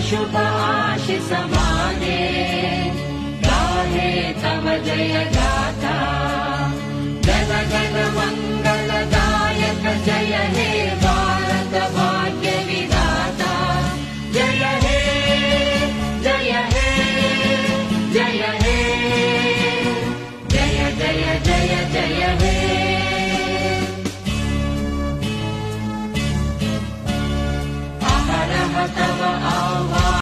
शुभ आशीष मागे, गाहे तव जय गाथा। जन गण मंगलदायक जय हे